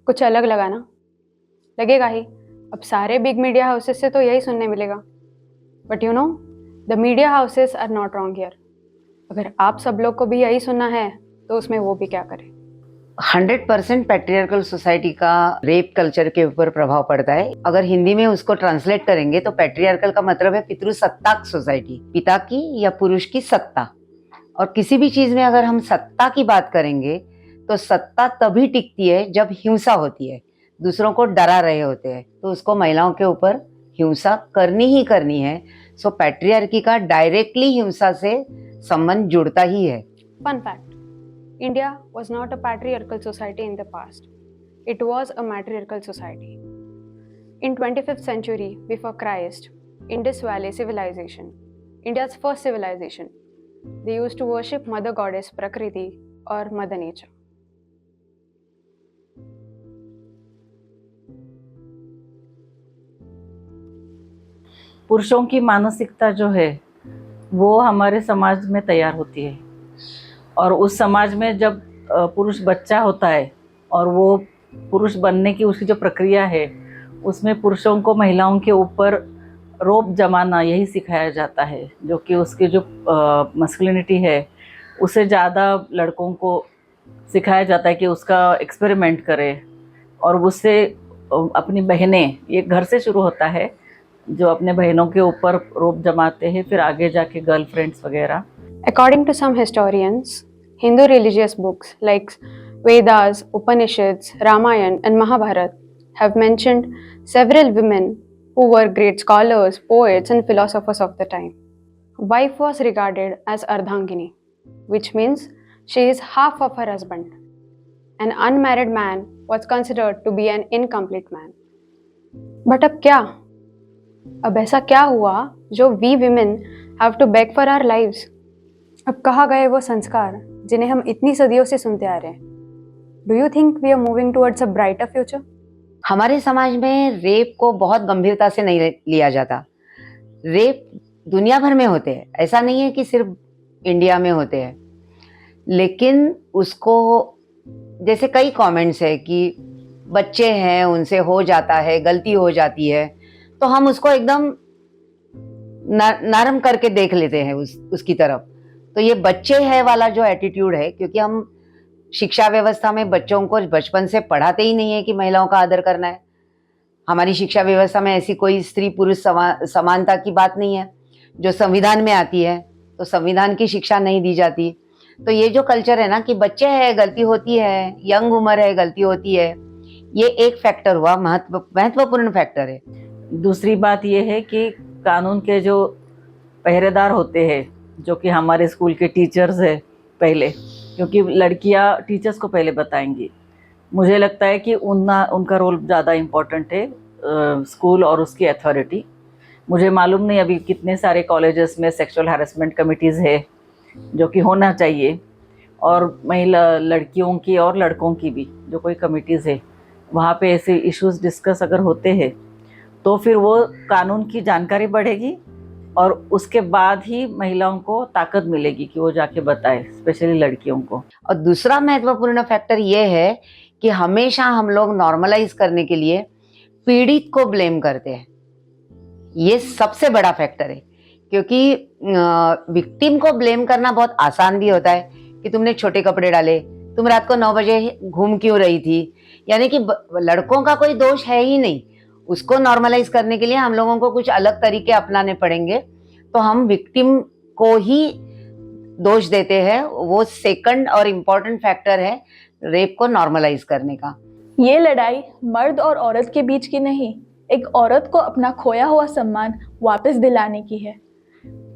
कुछ अलग लगा ना? लगेगा ही। अब सारे बिग मीडिया हाउसेस से तो यही सुनने मिलेगा। But you know, the media houses are not wrong here. अगर आप सब लोग को भी यही सुनना है तो उसमें वो भी क्या करे। 100% पैट्रियार्कल सोसाइटी का रेप कल्चर के ऊपर प्रभाव पड़ता है। अगर हिंदी में उसको ट्रांसलेट करेंगे तो पैट्रियार्कल का मतलब है पितृसत्ताक सोसाइटी, पिता की या पुरुष की सत्ता। और किसी भी चीज में अगर हम सत्ता की बात करेंगे तो सत्ता तभी टिकती है जब हिंसा होती है, दूसरों को डरा रहे होते हैं, तो उसको महिलाओं के ऊपर हिंसा करनी ही करनी है। सो पैट्रियार्की का डायरेक्टली हिंसा से संबंध जुड़ता ही है। Fun fact, India was not a patriarchal society in the past. It was a matriarchal society. In 25th century before Christ, Indus Valley civilization, India's first civilization, they used to worship Mother Goddess Prakriti or Mother Nature. पुरुषों की मानसिकता जो है वो हमारे समाज में तैयार होती है, और उस समाज में जब पुरुष बच्चा होता है और वो पुरुष बनने की उसकी जो प्रक्रिया है उसमें पुरुषों को महिलाओं के ऊपर रोब जमाना यही सिखाया जाता है, जो कि उसकी जो मस्कुलिनिटी है उसे ज़्यादा लड़कों को सिखाया जाता है कि उसका एक्सपेरिमेंट करे, और उससे अपनी बहनें, ये घर से शुरू होता है, जो अपने बहनों के ऊपर रोब जमाते हैं, फिर आगे जाके गर्लफ्रेंड्स वगैरह। According to some historians, Hindu religious books like Vedas, Upanishads, Ramayana, and Mahabharata have mentioned several women who were great scholars, poets, and philosophers of the time. Wife was regarded as Ardhangini, which means she is half of her husband. An unmarried man was considered to be an incomplete man. But अब क्या? अब ऐसा क्या हुआ जो we women have to beg for our lives? अब कहाँ गए वो संस्कार जिन्हें हम इतनी सदियों से सुनते आ रहे हैं? Do you think we are moving towards a brighter future? हमारे समाज में रेप को बहुत गंभीरता से नहीं लिया जाता। रेप दुनिया भर में होते हैं, ऐसा नहीं है कि सिर्फ इंडिया में होते हैं। लेकिन उसको, जैसे कई कमेंट्स है कि बच्चे हैं उनसे हो जाता है, गलती हो जाती है, तो हम उसको एकदम नरम करके देख लेते हैं उसकी तरफ। तो ये बच्चे हैं वाला जो एटीट्यूड है, क्योंकि हम शिक्षा व्यवस्था में बच्चों को बचपन से पढ़ाते ही नहीं है कि महिलाओं का आदर करना है। हमारी शिक्षा व्यवस्था में ऐसी कोई स्त्री पुरुष समानता की बात नहीं है जो संविधान में आती है, तो संविधान की शिक्षा नहीं दी जाती। तो ये जो कल्चर है ना कि बच्चे हैं, गलती होती है, यंग उम्र है, गलती होती है, ये एक फैक्टर हुआ, महत्वपूर्ण फैक्टर है। दूसरी बात ये है कि कानून के जो पहरेदार होते हैं, जो कि हमारे स्कूल के टीचर्स है पहले, क्योंकि लड़कियां टीचर्स को पहले बताएंगी, मुझे लगता है कि उनका रोल ज़्यादा इम्पोर्टेंट है, स्कूल और उसकी अथॉरिटी। मुझे मालूम नहीं अभी कितने सारे कॉलेजेस में सेक्सुअल हैरेसमेंट कमिटीज़ है, जो कि होना चाहिए, और महिला लड़कियों की और लड़कों की भी जो कोई कमिटीज़ है, वहाँ पे ऐसे इश्यूज डिस्कस अगर होते हैं तो फिर वो कानून की जानकारी बढ़ेगी, और उसके बाद ही महिलाओं को ताकत मिलेगी कि वो जाके बताए, स्पेशली लड़कियों को। और दूसरा महत्वपूर्ण फैक्टर ये है कि हमेशा हम लोग नॉर्मलाइज करने के लिए पीड़ित को ब्लेम करते हैं। ये सबसे बड़ा फैक्टर है, क्योंकि विक्टिम को ब्लेम करना बहुत आसान भी होता है कि तुमने छोटे कपड़े डाले, तुम रात को 9 बजे घूम क्यों रही थी, यानी कि लड़कों का कोई दोष है ही नहीं। उसको नॉर्मलाइज करने के लिए हम लोगों को कुछ अलग तरीके अपनाने पड़ेंगे, तो हम विक्टिम को ही दोष देते हैं। वो सेकंड और इम्पोर्टेंट फैक्टर है रेप को नॉर्मलाइज करने का। ये लड़ाई मर्द और औरत के बीच की नहीं, एक औरत को अपना खोया हुआ सम्मान वापस दिलाने की है।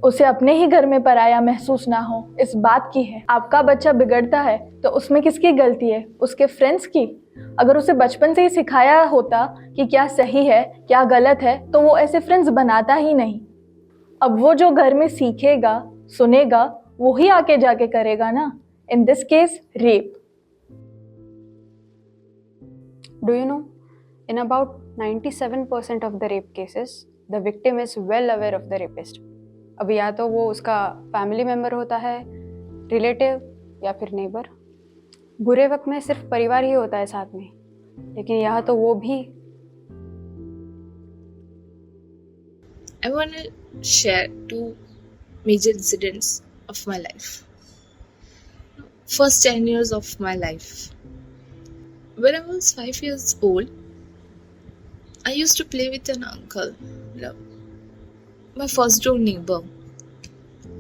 उसे अपने ही घर में पराया महसूस ना हो, इस बात की है। आपका बच्चा बिगड़ता है तो उसमें किसकी गलती है? उसके फ्रेंड्स की। अगर उसे बचपन से ही सिखाया होता कि क्या सही है क्या गलत है, तो वो ऐसे फ्रेंड्स बनाता ही नहीं। अब वो जो घर में सीखेगा सुनेगा वो ही आके जाके करेगा ना। In this case rape. Do you know, in about 97% of the rape cases, the victim is well aware of the rapist. अब या तो वो उसका फैमिली मेम्बर होता है, रिलेटिव या फिर नेबर। बुरे वक्त में सिर्फ परिवार ही होता है साथ में, लेकिन यहाँ तो वो भी। I want to share two major incidents of my life. First 10 years of my life. When I was 5 years old, I used to play with an uncle, you know, my first door neighbor.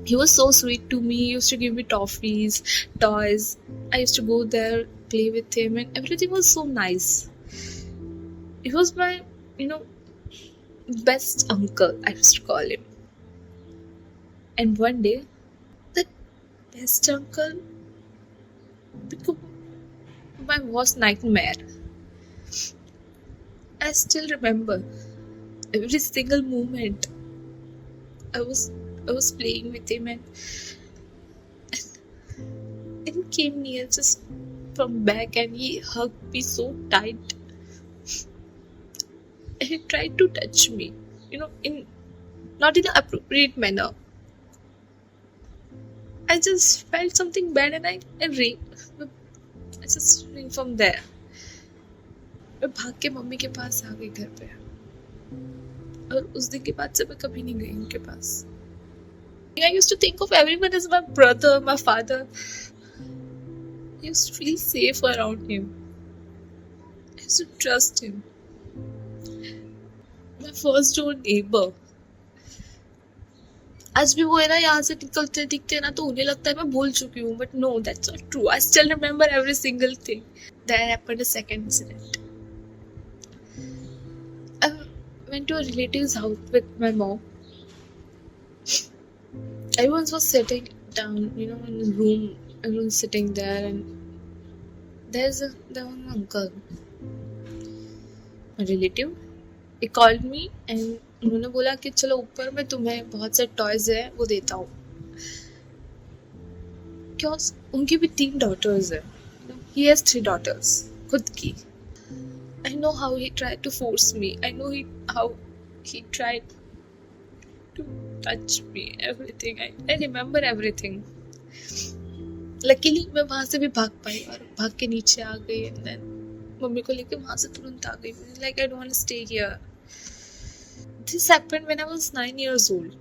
He was so sweet to me. He used to give me toffees, toys. I used to go there, play with him, and everything was so nice. He was my, you know, best uncle, I used to call him. And one day, that best uncle became my worst nightmare. I still remember every single moment. I was playing with him, and he came near just from back and he hugged me so tight. And he tried to touch me, you know, in not in an appropriate manner. I just felt something bad and I just ran from there. मैं भाग के mummy के पास आ गई घर पे, और उस दिन के बाद से मैं कभी नहीं गई उनके पास. I used to think of everyone as my brother, my father. I used to feel safe around him. I used to trust him. My first door neighbor. आज भी वो है ना, यहाँ से निकलते दिखते ना तो उन्हें लगता है मैं भूल चुकी हूँ, but no, that's not true. I still remember every single thing. Then happened a second incident. I went to a relative's house with my mom. Everyone was sitting down, you know, in the room. Everyone was sitting there, and there was an uncle, a relative. He called me and उन्होंने बोला कि चलो ऊपर में तुम्हें बहुत से toys है वो देता हूँ. क्यों? उनकी भी 3 daughters है. He has 3 daughters खुद की. I know how he tried to force me. I know how he tried to touch me. Everything. I remember everything. Luckily मैं वहाँ से भी भाग पाई और भाग के नीचे आ गई, and then मम्मी को लेके वहाँ से तुरंत आ गई. Like I don't want to stay here. This happened when I was 9 years old.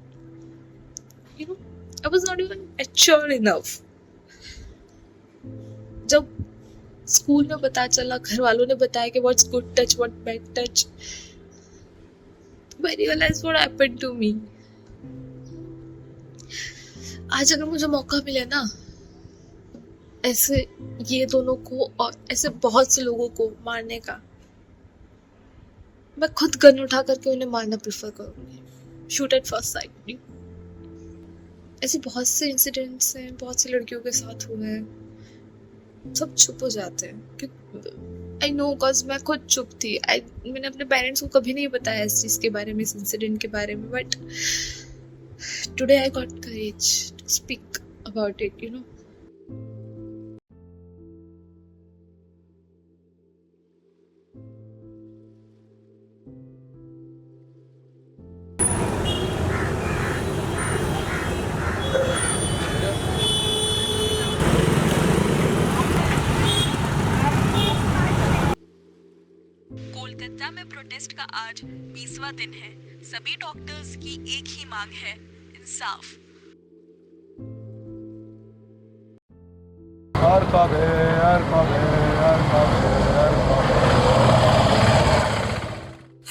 You know, I was not even mature enough. जब स्कूल में पता चला, घर वालों ने बताया कि what's good touch, what bad touch, I realized what happened to me. आज अगर मुझे मौका मिले ना, ऐसे ये दोनों को और ऐसे बहुत से लोगों को मारने का, मैं खुद गन उठा करके उन्हें मारना प्रेफर करूंगी. Shoot at first sight. ऐसे बहुत से इंसिडेंट्स हैं, बहुत सी लड़कियों के साथ हुए हैं. सब चुप हो जाते हैं. आई नो, बिकॉज मैं खुद चुप थी. मैंने अपने पेरेंट्स को कभी नहीं बताया इस चीज़ के बारे में, इस इंसिडेंट के बारे में. But today I got courage to speak about it, you know. Kolkata में प्रोटेस्ट का आज 20वां दिन है. सभी डॉक्टर्स की एक ही मांग है, इंसाफ.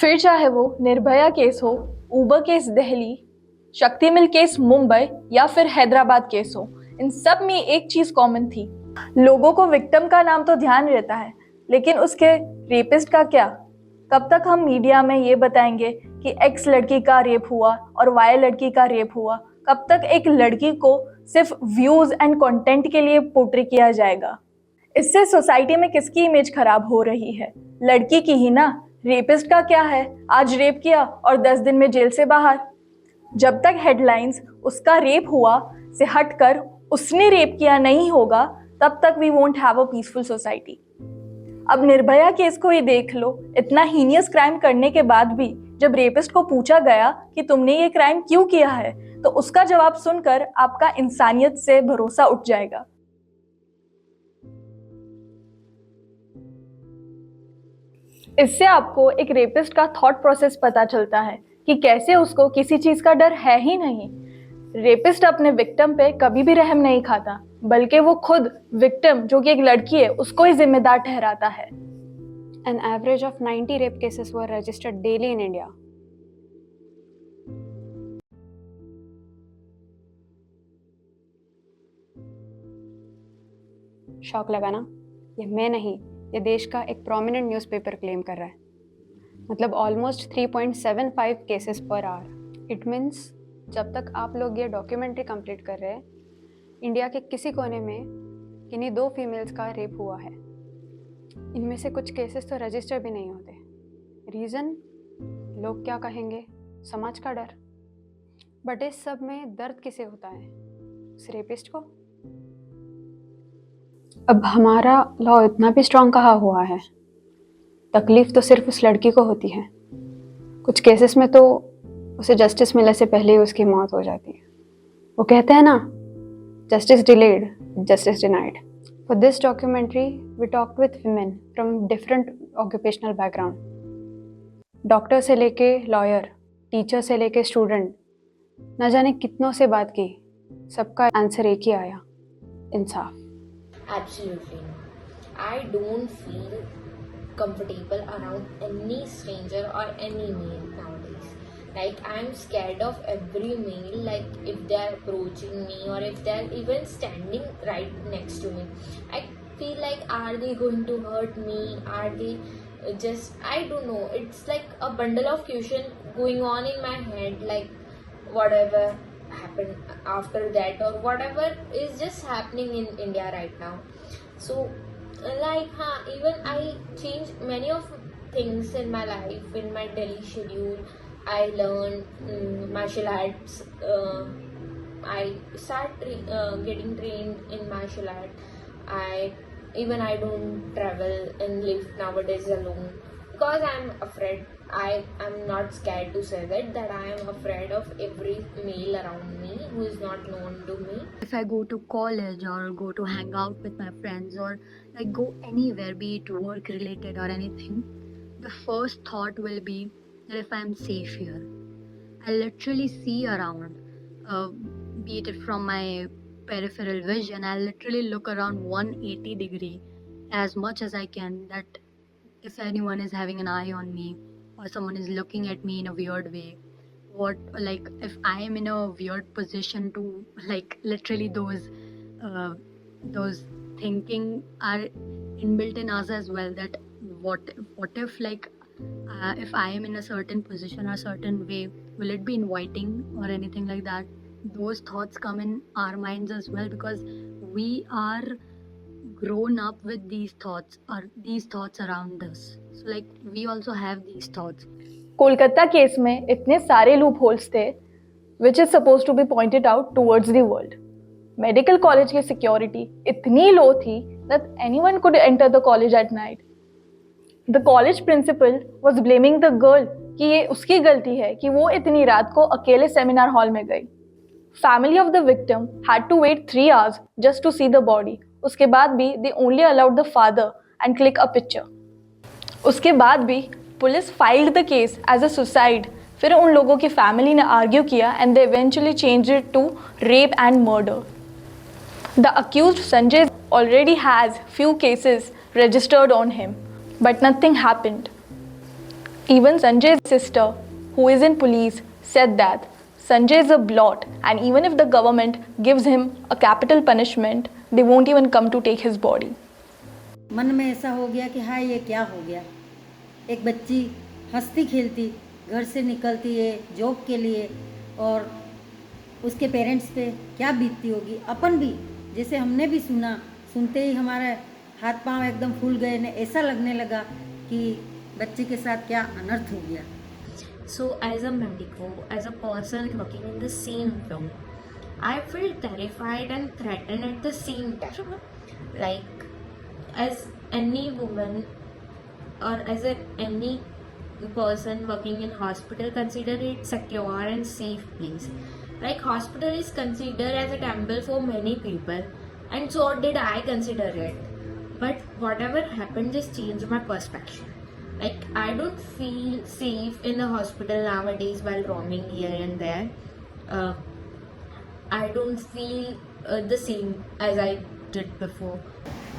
फिर चाहे वो निर्भया केस हो, उबर केस दिल्ली, शक्ति मिल केस मुंबई या फिर हैदराबाद केस हो, इन सब में एक चीज कॉमन थी. लोगों को विक्टिम का नाम तो ध्यान रहता है, लेकिन उसके रेपिस्ट का क्या? कब तक हम मीडिया में ये बताएंगे कि एक्स लड़की का रेप हुआ और वाई लड़की का रेप हुआ? कब तक एक लड़की को सिर्फ व्यूज एंड कंटेंट के लिए पोर्ट्रे किया जाएगा? इससे सोसाइटी में किसकी इमेज खराब हो रही है? लड़की की ही ना. रेपिस्ट का क्या है? आज रेप किया और 10 दिन में जेल से बाहर. जब तक हेडलाइंस उसका रेप हुआ से हटकर उसने रेप किया नहीं होगा, तब तक we won't have a peaceful society. अब निर्भया केस को ही देख लो. इतना हीनियस क्राइम करने के बाद भी जब रेपिस्ट को पूछा गया कि तुमने ये क्राइम क्यों किया है, तो उसका जवाब सुनकर आपका इंसानियत से भरोसा उठ जाएगा. इससे आपको एक रेपिस्ट का थॉट प्रोसेस पता चलता है कि कैसे उसको किसी चीज का डर है ही नहीं। रेपिस्ट अपने विक्टिम पे कभी भी रहम नहीं खाता, बल्कि वो खुद विक्टिम जो कि एक लड़की है उसको ही जिम्मेदार ठहराता है। An average of 90 rape cases were registered daily in India. शौक लगा ना? ये मैं नहीं, ये देश का एक प्रोमिनेंट न्यूज़पेपर क्लेम कर रहा है। मतलब almost 3.75 cases per hour. It means जब तक आप लोग ये डॉक्यूमेंट्री कंप्लीट कर रहे हैं, इंडिया के किसी कोने में किन्हीं 2 फीमेल्स का रेप हुआ है। इनमें से कुछ केसेस तो रजिस्टर भी नहीं होते। रीज़न, लोग क्या कहेंगे, समाज का डर। बट इस सब में दर्द किसे होता है? उस रेपिस्ट को। अब हमारा लॉ इतना भी स्ट्रांग कहाँ हुआ है, तकलीफ तो सिर्फ उस लड़की को होती है। कुछ केसेस में तो उसे जस्टिस मिलने से पहले ही उसकी मौत हो जाती है। वो कहते हैं ना, justice delayed, justice denied. For this documentary, we talked with women from different occupational background. Doctor से लेके लॉयर, टीचर से लेके स्टूडेंट, न जाने कितनों से बात की, सबका आंसर एक ही आया, इंसाफ। Absolutely not. I don't feel comfortable around any stranger or any male nowadays. Like, I'm scared of every male, like if they're approaching me or if they're even standing right next to me. I feel like, are they going to hurt me? Are they just, I don't know. It's like a bundle of question going on in my head, like whatever happened after that or whatever is just happening in India right now. So like even I changed many of things in my life, in my daily schedule. I learned martial arts. I started getting trained in martial art. I don't travel and live nowadays alone because I'm afraid. I am not scared to say that I am afraid of every male around me who is not known to me. If I go to college or go to hang out with my friends or like go anywhere, be it work related or anything, the first thought will be that if I'm safe here. I literally see around, be it from my peripheral vision, I literally look around 180 degree as much as I can, that if anyone is having an eye on me or someone is looking at me in a weird way, what, like if I am in a weird position to, like literally those thinking are inbuilt in us as well, that what if like if I am in a certain position or certain way, will it be inviting or anything like that? Those thoughts come in our minds as well, because we are grown up with these thoughts or these thoughts around us. So like we also have these thoughts. Kolkata case में इतने सारे loop holes थे which is supposed to be pointed out towards the world. Medical college की security इतनी लो थी that anyone could enter the college at night. The college principal was blaming the girl कि ये उसकी गलती है कि वो इतनी रात को अकेले सेमिनार हॉल में गई. Family of the victim had to wait 3 hours just to see the body. उसके बाद भी they only allowed the father and click a picture. उसके बाद भी police filed the case as a suicide. फिर उन लोगों की फैमिली ने आर्ग्यू किया and they eventually changed it to rape and murder. The accused Sanjay already has few cases registered on him, but nothing happened. Even Sanjay's sister, who is in police, said that Sanjay is a blot, and even if the government gives him a capital punishment, they won't even come to take his body. मन में ऐसा हो गया कि हाँ ये क्या हो गया. एक बच्ची हंसती खेलती घर से निकलती है जॉब के लिए, और उसके पेरेंट्स पे क्या बीतती होगी. अपन भी जैसे हमने भी सुना, सुनते ही हमारे हाथ पांव एकदम फूल गए ने, ऐसा लगने लगा कि बच्चे के साथ क्या अनर्थ हो गया. So as a medico, as a person working in the same field, I feel terrified and threatened at the same time. Like, as any woman or as any person working in hospital, consider it secure and safe place. Like, hospital is considered as a temple for many people, and so did I consider it. But whatever happened just changed my perspective. Like, I don't feel safe in a hospital nowadays while roaming here and there. I don't feel the same as I did before.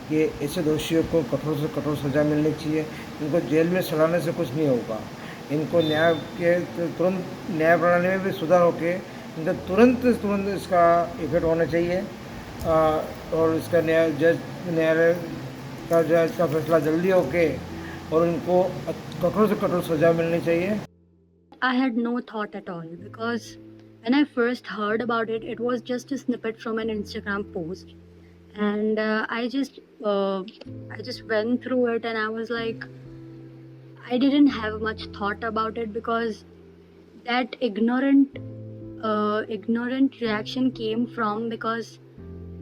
कि ऐसे दोषियों को कठोर से कठोर सज़ा मिलनी चाहिए। इनको जेल में सड़ाने से कुछ नहीं होगा। इनको न्याय के तुरंत न्याय प्रणाली में भी सुधार होके इनका तुरंत इसका इफेक्ट होना चाहिए और इसका न्यायालय का जो है इसका फैसला जल्दी होके और इनको कठोर से कठोर सज़ा मिलनी चाहिए। I had no thought at all because when I first heard about it, it was just a snippet from an Instagram post, and I just went through it, and I was like, I didn't have much thought about it because that ignorant reaction came from because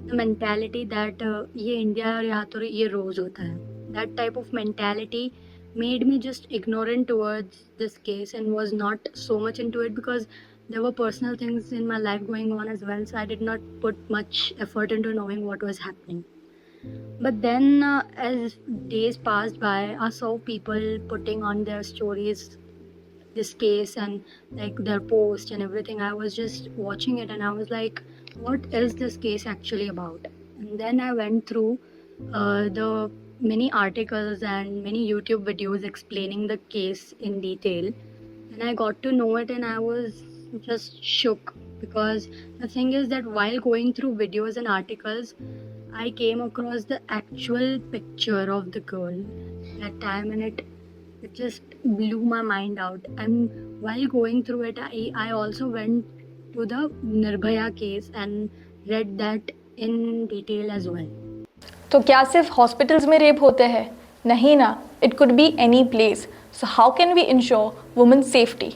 the mentality that ये India और यहाँ तो ये रोज होता है. That type of mentality made me just ignorant towards this case and was not so much into it because there were personal things in my life going on as well, so I did not put much effort into knowing what was happening. But then as days passed by, I saw people putting on their stories this case and like their post and everything. I was just watching it and I was like, what is this case actually about? And then I went through the many articles and many YouTube videos explaining the case in detail, and I got to know it and I was just shook because the thing is that while going through videos and articles, I came across the actual picture of the girl that time, and it just blew my mind out. And while going through it, I also went to the Nirbhaya case and read that in detail as well. तो क्या सिर्फ hospitals में rape होते हैं? नहीं ना, it could be any place. So how can we ensure women safety?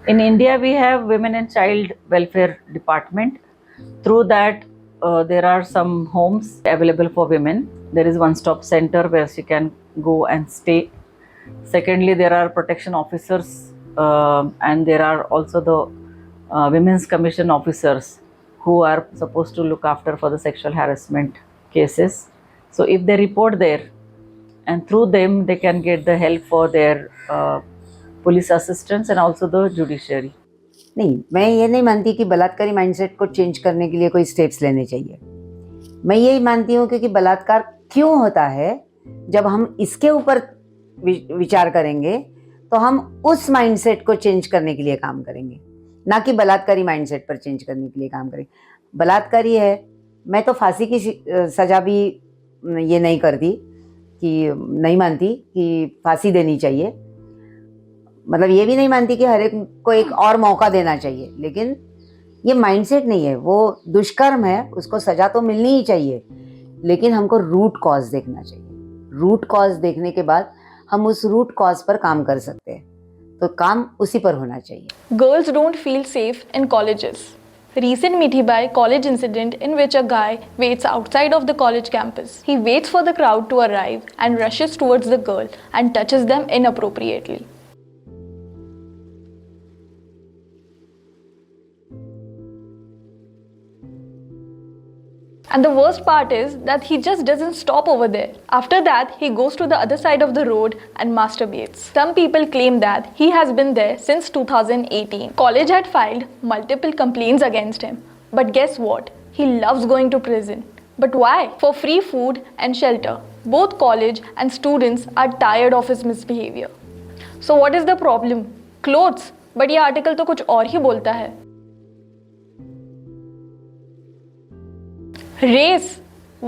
In India, we have Women and Child Welfare Department. Through that, there are some homes available for women. There is one-stop center where she can go and stay. Secondly, there are protection officers and there are also the Women's Commission officers who are supposed to look after for the sexual harassment cases. So if they report there, and through them they can get the help for their police assistance and also the judiciary. नहीं, मैं ये नहीं मानती कि बलात्कारी mindset को change करने के लिए कोई स्टेप्स लेने चाहिए. मैं यही मानती हूँ क्योंकि बलात्कार क्यों होता है, जब हम इसके ऊपर विचार करेंगे तो हम उस माइंडसेट को चेंज करने के लिए काम करेंगे, ना कि बलात्कारी माइंडसेट पर चेंज करने के लिए काम करेंगे. बलात्कारी है, मैं तो फांसी की सज़ा भी ये नहीं करती कि नहीं मानती कि फांसी देनी चाहिए. मतलब ये भी नहीं मानती कि हर एक को एक और मौका देना चाहिए, लेकिन ये माइंडसेट नहीं है. वो दुष्कर्म है, उसको सज़ा तो मिलनी ही चाहिए, लेकिन हमको रूट कॉज देखना चाहिए. रूट कॉज देखने के बाद हम उस रूट कॉज पर काम कर सकते हैं, तो काम उसी पर होना चाहिए. Girls don't feel safe in colleges. Recent Mithibai college incident in which a guy waits outside of the college campus. He waits for the crowd to arrive and rushes towards the girl and touches them inappropriately. And the worst part is that he just doesn't stop over there. After that, he goes to the other side of the road and masturbates. Some people claim that he has been there since 2018. College had filed multiple complaints against him. But guess what? He loves going to prison. But why? For free food and shelter. Both college and students are tired of his misbehavior. So what is the problem? Clothes. But ये article तो कुछ और ही बोलता है. Race.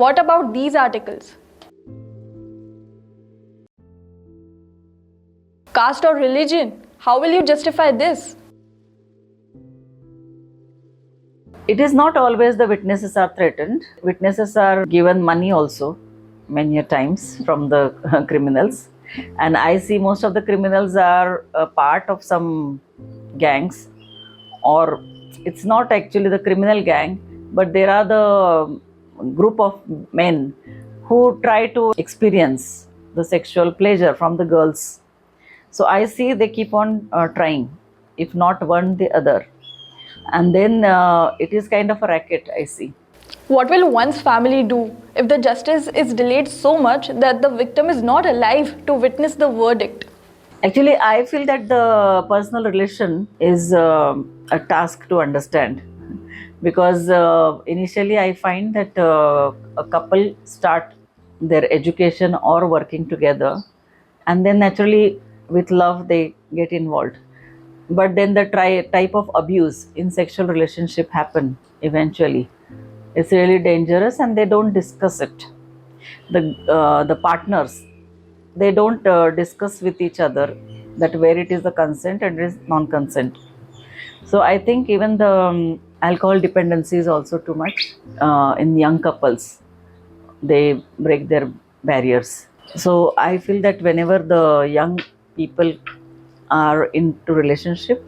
What about these articles? Caste or religion? How will you justify this? It is not always the witnesses are threatened. Witnesses are given money also many a times from the criminals, and I see most of the criminals are a part of some gangs, or it's not actually the criminal gang, but there are the group of men who try to experience the sexual pleasure from the girls. So I see they keep on trying, if not one, the other. And then it is kind of a racket, I see. What will one's family do if the justice is delayed so much that the victim is not alive to witness the verdict? Actually, I feel that the personal relation is a task to understand, because initially I find that a couple start their education or working together, and then naturally with love they get involved. But then the type of abuse in sexual relationship happen eventually. It's really dangerous, and they don't discuss it. The partners, they don't discuss with each other that where it is the consent and it is non-consent. So I think even the alcohol dependency is also too much in young couples. They break their barriers. So I feel that whenever the young people are into relationship,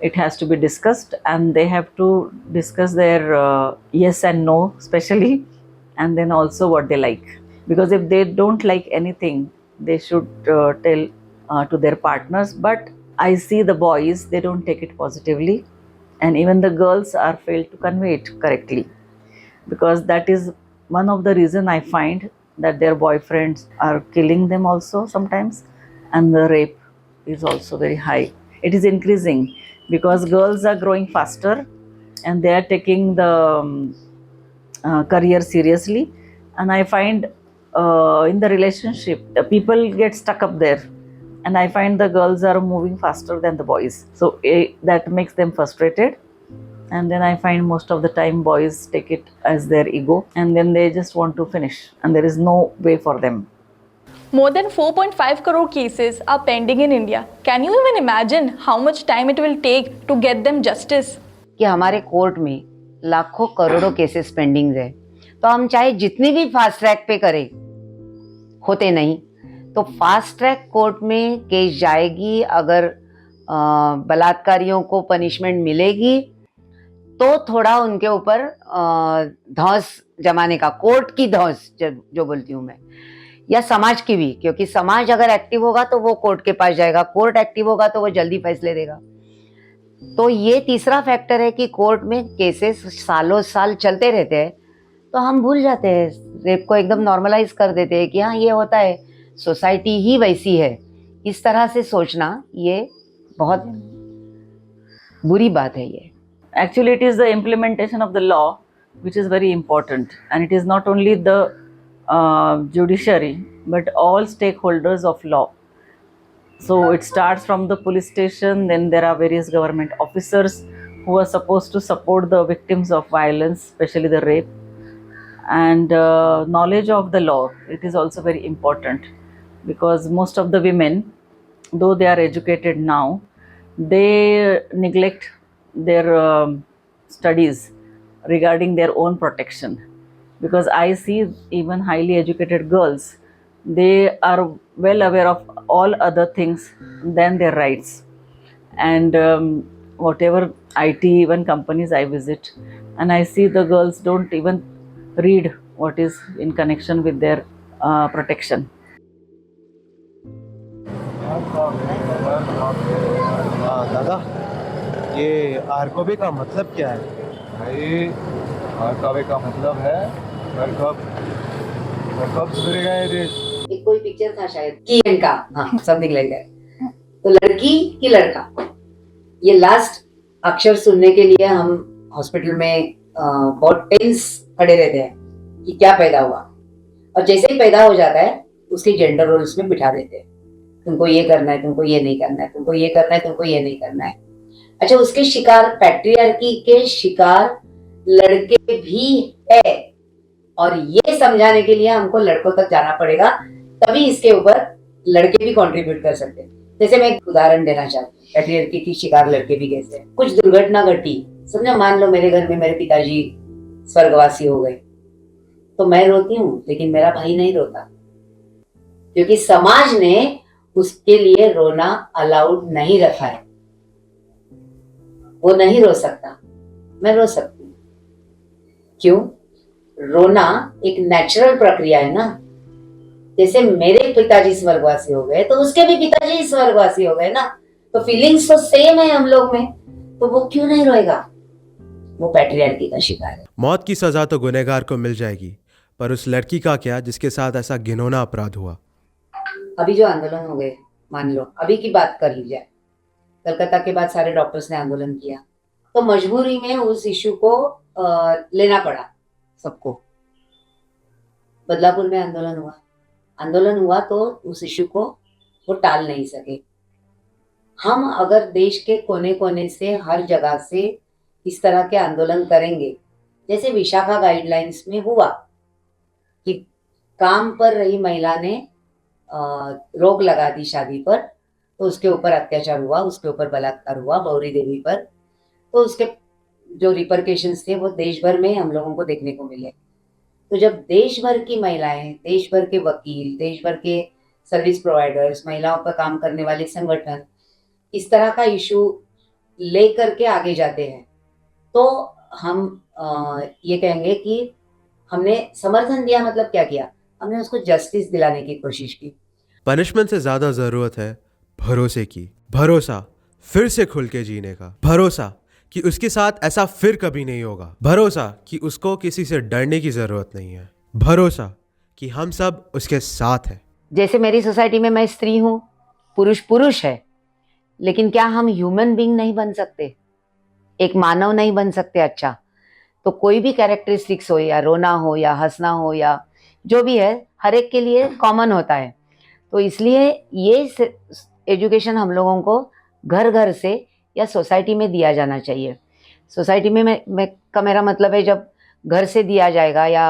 it has to be discussed, and they have to discuss their yes and no especially, and then also what they like. Because if they don't like anything, they should tell to their partners. But I see the boys, they don't take it positively, and even the girls are failed to convey it correctly, because that is one of the reason I find that their boyfriends are killing them also sometimes, and the rape is also very high. It is increasing because girls are growing faster, and they are taking the career seriously. And I find in the relationship, people get stuck up there, and I find the girls are moving faster than the boys. So that makes them frustrated. And then I find most of the time boys take it as their ego, and then they just want to finish, and there is no way for them. More than 4.5 crore cases are pending in India. Can you even imagine how much time it will take to get them justice? कि हमारे court में लाखों करोड़ों cases pending है, तो हम चाहे जितनी भी फास्ट ट्रैक पे करें, होते नहीं। तो फास्ट ट्रैक कोर्ट में केस जाएगी, अगर बलात्कारियों को पनिशमेंट मिलेगी तो थोड़ा उनके ऊपर धौंस जमाने का, कोर्ट की धौंस जो बोलती हूँ मैं, या समाज की भी, क्योंकि समाज अगर एक्टिव होगा तो वो कोर्ट के पास जाएगा, कोर्ट एक्टिव होगा तो वो जल्दी फैसले देगा। तो ये तीसरा फैक्टर है कि कोर्ट में केसेस सालों साल चलते रहते हैं, तो हम भूल जाते हैं, रेप को एकदम नॉर्मलाइज कर देते हैं कि हाँ ये होता है, सोसाइटी ही वैसी है। इस तरह से सोचना ये बहुत बुरी बात है। ये Actually, it is the implementation of the law which is very important, and it is not only the judiciary but all stakeholders of law. So it starts from the police station, then there are various government officers who are supposed to support the victims of violence, especially the rape, and knowledge of the law. It is also very important, because most of the women, though they are educated now, they neglect their studies regarding their own protection. Because I see even highly educated girls, they are well aware of all other things than their rights. And whatever IT even companies I visit, and I see the girls don't even read what is in connection with their protection. दादा, ये आरकोबे का मतलब क्या है? भाई आरकोबे का मतलब है कब सुधरेगा ये देश। एक कोई पिक्चर था शायद की इनका, हाँ सब निकल गए। तो लड़की की लड़का, ये लास्ट अक्षर सुनने के लिए हम हॉस्पिटल में बहुत टेंस खड़े रहते हैं कि क्या पैदा हुआ, और जैसे ही पैदा हो जाता है उसके जेंडर रोल्स में बिठा देते हैं, तुमको ये करना है, तुमको ये नहीं करना है, तुमको ये करना है, तुमको ये नहीं करना है। अच्छा, उसके शिकार, पैट्रियार्की के शिकार लड़के भी है, और ये समझाने के लिए हमको लड़कों तक जाना पड़ेगा, तभी इसके ऊपर लड़के भी कंट्रीब्यूट कर सकते हैं। जैसे मैं एक उदाहरण देना चाहती हूँ, पैट्रियार्की की शिकार लड़के भी कैसे हैं। कुछ दुर्घटना घटी, समझो मान लो मेरे घर में मेरे पिताजी स्वर्गवासी हो गए, तो मैं रोती हूँ, लेकिन मेरा भाई नहीं रोता, क्योंकि समाज ने उसके लिए रोना अलाउड नहीं रखा है। वो नहीं रो सकता, मैं रो सकती हूँ। क्यों? रोना एक नेचुरल प्रक्रिया है ना। जैसे मेरे पिताजी स्वर्गवासी हो गए तो उसके भी पिताजी स्वर्गवासी हो गए ना, तो फीलिंग्स तो सेम है हम लोग में, तो वो क्यों नहीं रोएगा? वो पैट्रियार्की का शिकार है। मौत की सजा तो गुनहगार को मिल जाएगी, पर उस लड़की का क्या जिसके साथ ऐसा घिनौना अपराध हुआ? अभी जो आंदोलन हो गए मान लो अभी की बात कर ली जाए, कलकत्ता के बाद सारे डॉक्टर्स ने आंदोलन किया, तो मजबूरी में उस इश्यू को लेना पड़ा सबको। बदलापुर में आंदोलन हुआ तो उस इश्यू को वो टाल नहीं सके। हम अगर देश के कोने कोने से हर जगह से इस तरह के आंदोलन करेंगे, जैसे विशाखा गाइडलाइंस में हुआ कि काम पर रही महिला ने रोक लगा दी शादी पर, तो उसके ऊपर अत्याचार हुआ, उसके ऊपर बलात्कार हुआ गौरी देवी पर, तो उसके जो रिपरकेशंस थे वो देश भर में हम लोगों को देखने को मिले। तो जब देश भर की महिलाएं, देश भर के वकील, देश भर के सर्विस प्रोवाइडर्स, महिलाओं पर काम करने वाले संगठन इस तरह का इशू लेकर के आगे जाते हैं, तो हम ये कहेंगे कि हमने समर्थन दिया। मतलब क्या किया? हमने उसको जस्टिस दिलाने की कोशिश की। पनिशमेंट से ज्यादा जरूरत है भरोसे की। भरोसा फिर से खुल के जीने का। भरोसा कि उसके साथ ऐसा फिर कभी नहीं होगा। भरोसा कि उसको किसी से डरने की जरूरत नहीं है। भरोसा कि हम सब उसके साथ हैं। जैसे मेरी सोसाइटी में मैं स्त्री हूँ, पुरुष पुरुष है, लेकिन क्या हम ह्यूमन बीइंग नहीं बन सकते? एक मानव नहीं बन सकते? अच्छा, तो कोई भी कैरेक्टरिस्टिक्स हो, या रोना हो या हंसना हो या जो भी है, हर एक के लिए कॉमन होता है। तो इसलिए ये एजुकेशन हम लोगों को घर घर से या सोसाइटी में दिया जाना चाहिए। सोसाइटी में मेरा मतलब है जब घर से दिया जाएगा या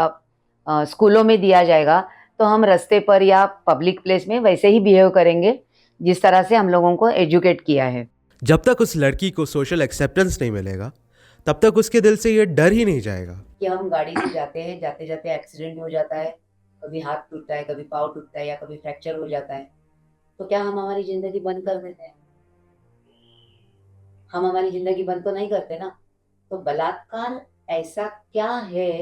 स्कूलों में दिया जाएगा, तो हम रास्ते पर या पब्लिक प्लेस में वैसे ही बिहेव करेंगे जिस तरह से हम लोगों को एजुकेट किया है। जब तक उस लड़की को सोशल एक्सेप्टेंस नहीं मिलेगा, तब तक उसके दिल से ये डर ही नहीं जाएगा कि हम गाड़ी से जाते हैं, जाते जाते एक्सीडेंट हो जाता है, कभी हाथ टूटता है, कभी पाँव टूटता है या कभी फ्रैक्चर हो जाता है, तो क्या हम हमारी जिंदगी बंद कर देते हैं? हम हमारी जिंदगी बंद तो नहीं करते ना। तो बलात्कार ऐसा क्या है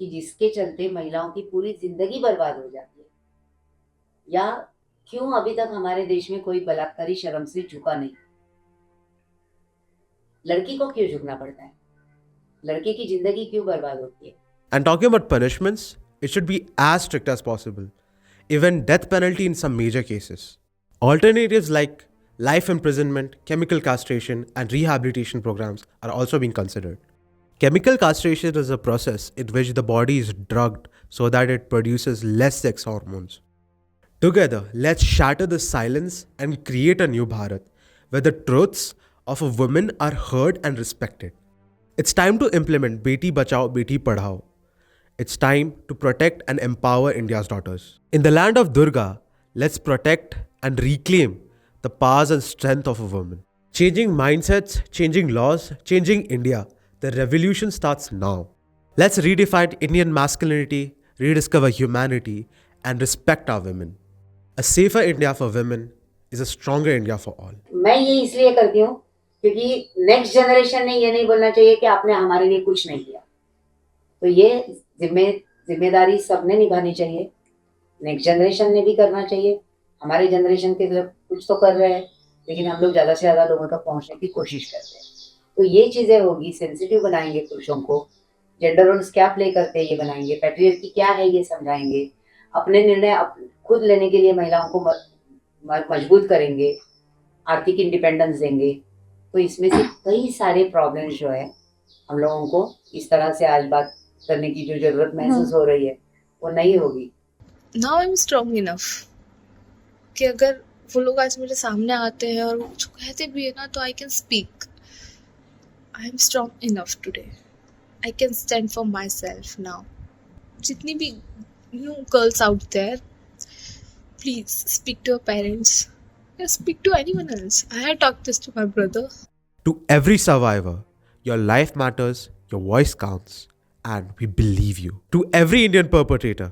कि जिसके चलते महिलाओं की पूरी जिंदगी बर्बाद हो जाती है? या क्यों अभी तक हमारे देश में कोई बलात्कारी शर्म से झुका नहीं? लड़की को क्यों झुकना पड़ता है? लड़के की जिंदगी क्यों बर्बाद होती है? And talking about punishments, it should be as strict as possible, even death penalty in some major cases. Alternatives like life imprisonment, chemical castration, and rehabilitation programs are also being considered. Chemical castration is a process in which the body is drugged so that it produces less sex hormones. Together, let's shatter the silence and create a new Bharat where the truths of a woman are heard and respected. It's time to implement Beti Bachao, Beti Padhao. It's time to protect and empower India's daughters. In the land of Durga, let's protect and reclaim the powers and strength of a woman. Changing mindsets, changing laws, changing India. The revolution starts now. Let's redefine Indian masculinity, rediscover humanity, and respect our women. A safer India for women is a stronger India for all. मैं ये इसलिए करती हूँ क्योंकि next generation ने ये नहीं बोलना चाहिए कि आपने हमारे लिए कुछ नहीं किया। तो ये जिम्मेदारी सबने निभानी चाहिए। नेक्स्ट जनरेशन ने भी करना चाहिए। हमारे जनरेशन के लोग कुछ तो कर रहे हैं, लेकिन हम लोग ज़्यादा से ज़्यादा लोगों तक पहुँचने की कोशिश करते हैं। तो ये चीज़ें होगी, सेंसिटिव बनाएंगे पुरुषों को, जेंडर रोल्स क्या प्ले करते हैं ये बनाएंगे, पैट्रियार्की क्या है ये समझाएंगे, अपने निर्णय खुद लेने के लिए महिलाओं को मजबूत करेंगे, आर्थिक इंडिपेंडेंस देंगे। तो इसमें से कई सारे प्रॉब्लम्स जो है हम लोगों को इस तरह से आज बात करने की जो जरूरत महसूस हो रही है वो नहीं होगी। Now I am strong enough कि अगर वो लोग आज मेरे सामने आते हैं और वो कुछ कहते भी है ना, तो I can speak. I am strong enough today. I can stand for myself now. जितनी भी girls out there, please speak to your parents, speak to anyone else. I had talked this to my brother. To every survivor, your life matters, your voice counts, and we believe you. To every Indian perpetrator,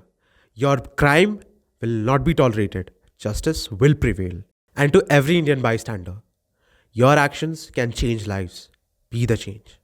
your crime will not be tolerated. Justice will prevail. And to every Indian bystander, your actions can change lives. Be the change.